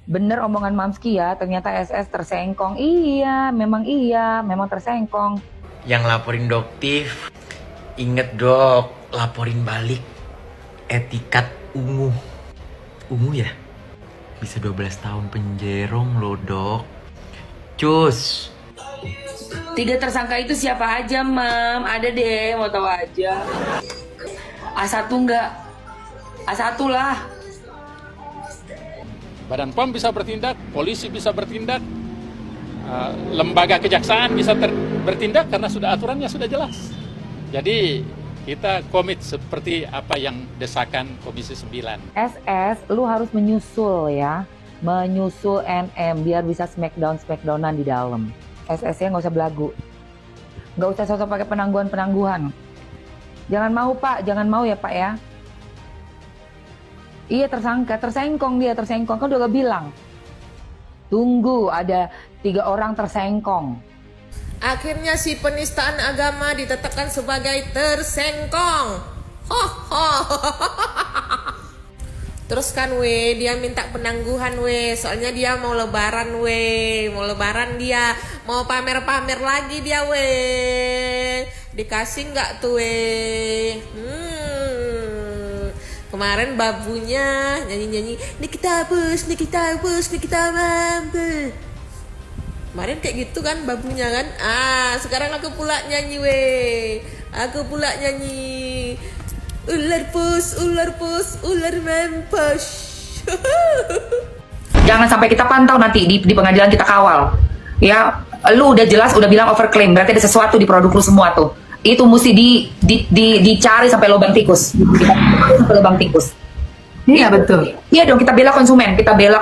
Bener omongan Mamski ya, ternyata SS tersengkong. Iya, memang tersengkong. Yang laporin doktif, inget dok, laporin balik. Etikat ungu. Ungu ya? Bisa 12 tahun penjerong loh dok. Cus. 3 tersangka itu siapa aja, Mam? Ada deh, mau tahu aja. A1 enggak? A1 lah. Badan POM bisa bertindak, polisi bisa bertindak, lembaga kejaksaan bisa bertindak karena aturannya sudah jelas. Jadi kita komit seperti apa yang desakan Komisi 9. SS, lu harus menyusul ya. Menyusul NM biar bisa smackdownan di dalam. SS-nya nggak usah belagu. Nggak usah sosok pakai penangguhan. Jangan mau Pak, jangan mau ya Pak ya. Iya tersengkong dia, kan udah bilang. Tunggu, ada 3 orang tersengkong. Akhirnya si penistaan agama ditetapkan sebagai tersengkong. Terus kan dia minta penangguhan soalnya dia mau lebaran dia, mau pamer-pamer lagi dia dikasih nggak tuh Kemarin babunya nyanyi-nyanyi Nikita bus, mampu. Kemarin kayak gitu kan babunya kan. Sekarang aku pula nyanyi Ular pus, ular mampus. Jangan sampai kita pantau nanti di pengadilan, kita kawal. Ya, lu udah jelas udah bilang overclaim, berarti ada sesuatu di produk lu semua tuh. Itu mesti dicari sampai lubang tikus. Iya betul. Iya dong, kita bela konsumen. Kita bela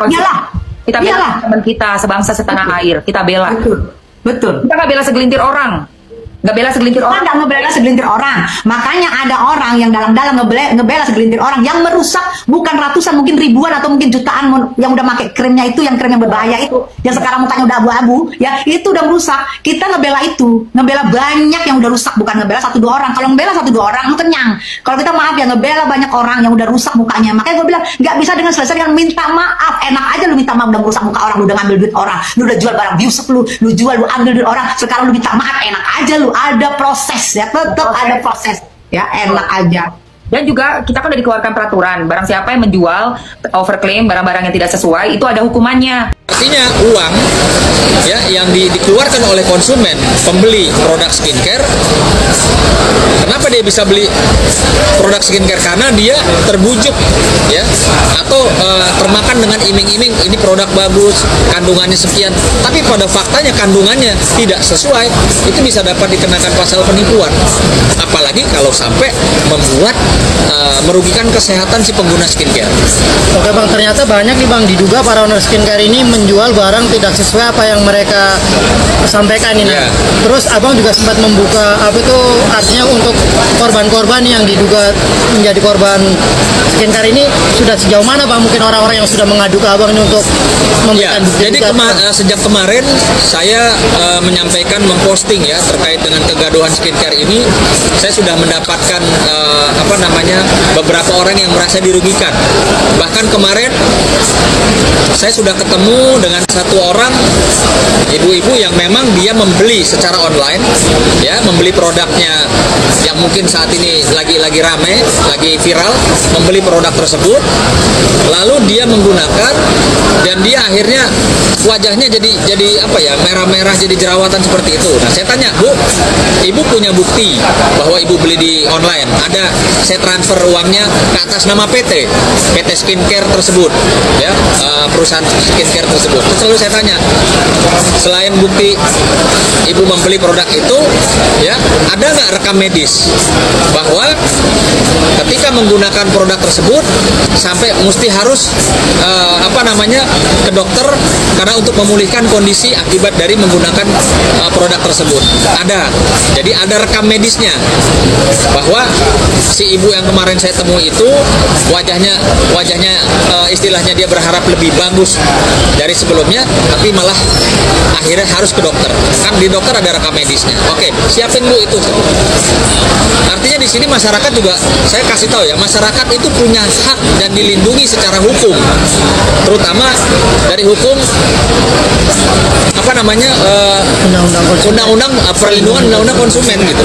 teman kita sebangsa setanah air. Kita bela. Betul. Kita nggak bela segelintir orang. Nggak bela segelintir orang. Makanya ada orang yang dalam-dalam ngebela segelintir orang yang merusak bukan ratusan, mungkin ribuan atau mungkin jutaan yang udah pakai krimnya itu, yang krim yang berbahaya itu, yang sekarang mukanya udah abu-abu, ya itu udah merusak. Kita ngebela banyak yang udah rusak, bukan ngebela 1-2 orang. Kalau ngebela 1-2 orang lu kenyang. Kalau kita maaf ya ngebela banyak orang yang udah rusak mukanya. Makanya gue bilang nggak bisa dengan selesai dengan minta maaf. Enak aja lu minta maaf udah merusak muka orang, lu udah ngambil duit orang, lu udah jual barang views lu jual, lu ambil duit orang, sekarang lu minta maaf. Enak aja lu. Ada proses ya, tetap ada proses ya, enak aja. Dan juga kita kan udah dikeluarkan peraturan, barang siapa yang menjual overclaim barang-barang yang tidak sesuai itu ada hukumannya. Artinya uang ya yang dikeluarkan oleh konsumen pembeli produk skincare, kenapa dia bisa beli produk skincare? Karena dia terbujuk ya, atau termakan dengan iming-iming ini produk bagus, kandungannya sekian, tapi pada faktanya kandungannya tidak sesuai, itu bisa dapat dikenakan pasal penipuan. Apalagi kalau sampai membuat merugikan kesehatan si pengguna skincare. Oke Bang, ternyata banyak nih Bang, diduga para owner skincare ini menjual barang tidak sesuai apa yang mereka sampaikan ini. Yeah. Terus Abang juga sempat membuka apa itu artinya untuk korban-korban yang diduga menjadi korban skincare ini sudah sejauh mana Bang? Mungkin orang-orang yang sudah mengadu ke Abang ini untuk memberikan bukti. Jadi sejak kemarin saya menyampaikan, memposting ya terkait dengan kegaduhan skincare ini, saya sudah mendapatkan beberapa orang yang merasa dirugikan. Bahkan kemarin saya sudah ketemu dengan satu orang ibu-ibu yang memang dia membeli secara online ya, membeli produknya yang mungkin saat ini lagi rame, lagi viral, membeli produk tersebut, lalu dia menggunakan dan dia akhirnya wajahnya jadi merah-merah, jadi jerawatan seperti itu. Nah saya tanya, Bu, Ibu punya bukti bahwa Ibu beli di online? Ada, saya transfer uangnya ke atas nama PT skincare tersebut ya, perusahaan skincare tersebut. Terus lalu saya tanya, selain bukti Ibu membeli produk itu ya, ada nggak rekam medis bahwa ketika menggunakan produk tersebut sampai mesti harus ke dokter karena untuk memulihkan kondisi akibat dari menggunakan produk tersebut? Ada. Jadi ada rekam medisnya bahwa si ibu yang kemarin saya temui itu wajahnya istilahnya dia berharap lebih bagus dari sebelumnya, tapi malah akhirnya harus ke dokter. Kan di dokter ada rekam medisnya. Oke, siapin Bu itu. Artinya di sini masyarakat juga, saya kasih tahu ya, masyarakat itu punya hak dan dilindungi secara hukum. terutama dari hukum apa namanya undang-undang perlindungan undang-undang konsumen gitu.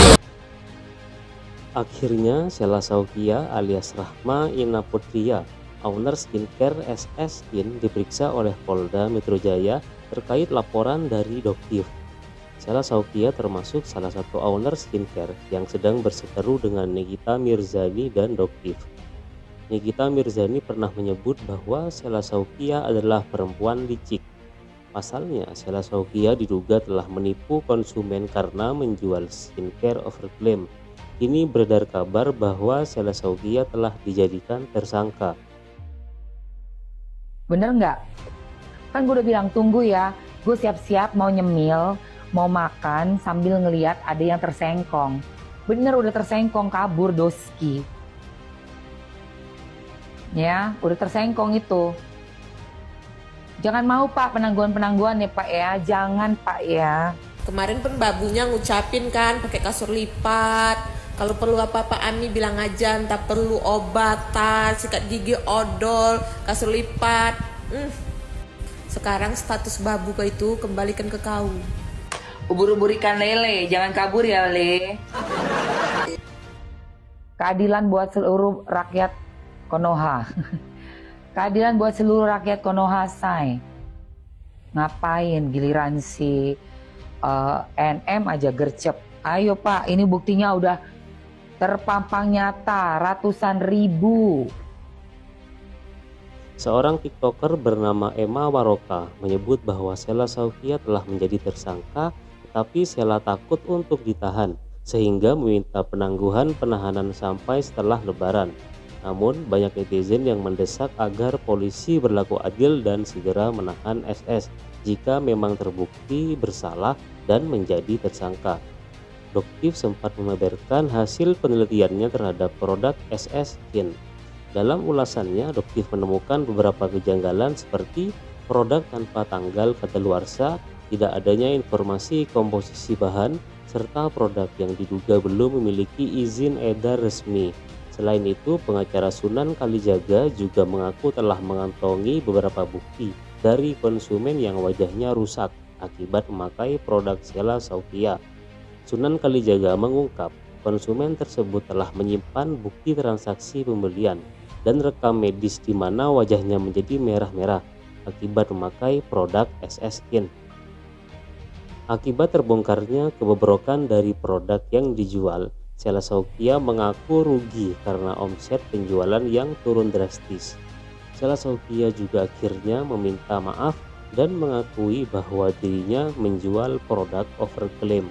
Akhirnya Sheila Saukia alias Rahma Ina Putria, owner skincare SS Skin, diperiksa oleh Polda Metro Jaya terkait laporan dari Doktif. Sheila Saukia termasuk salah satu owner skincare yang sedang berseteru dengan Nikita Mirzani dan Doktif. Nikita Mirzani pernah menyebut bahwa Sheila Saukia adalah perempuan licik. Pasalnya, Sheila Saukia diduga telah menipu konsumen karena menjual skincare overclaim. Kini beredar kabar bahwa Sheila Saukia telah dijadikan tersangka. Bener nggak? Kan gue udah bilang tunggu ya, gue siap-siap mau nyemil, mau makan sambil ngeliat ada yang tersengkong. Bener udah tersengkong, kabur Doski. Ya, udah tersengkong itu. Jangan mau Pak penangguhan-penangguhan ya Pak ya, jangan Pak ya. Kemarin pun babunya ngucapin kan pakai kasur lipat. Kalau perlu apa-apa Ami bilang aja, entah perlu obat, sikat gigi, odol, kasur lipat. Sekarang status babu kau itu kembalikan ke kau. Ubur-ubur ikan lele, jangan kabur ya Le. Keadilan buat seluruh rakyat Konoha. Keadilan buat seluruh rakyat Konoha, say. Ngapain giliran si NM aja gercep. Ayo Pak, ini buktinya udah terpampang nyata, ratusan ribu. Seorang TikToker bernama Emma Waroka menyebut bahwa Sheila Saukia telah menjadi tersangka, tetapi Sheila takut untuk ditahan, sehingga meminta penangguhan penahanan sampai setelah Lebaran. Namun, banyak netizen yang mendesak agar polisi berlaku adil dan segera menahan SS jika memang terbukti bersalah dan menjadi tersangka. Doktif sempat membeberkan hasil penelitiannya terhadap produk SS Skin. Dalam ulasannya, Doktif menemukan beberapa kejanggalan seperti produk tanpa tanggal kadaluarsa, tidak adanya informasi komposisi bahan, serta produk yang diduga belum memiliki izin edar resmi. Selain itu, pengacara Sunan Kalijaga juga mengaku telah mengantongi beberapa bukti dari konsumen yang wajahnya rusak akibat memakai produk Sheila Saukia. Sunan Kalijaga mengungkap konsumen tersebut telah menyimpan bukti transaksi pembelian dan rekam medis di mana wajahnya menjadi merah-merah akibat memakai produk SS Skin. Akibat terbongkarnya kebobrokan dari produk yang dijual, Sheila Saukia mengaku rugi karena omset penjualan yang turun drastis. Sheila Saukia juga akhirnya meminta maaf dan mengakui bahwa dirinya menjual produk overclaim.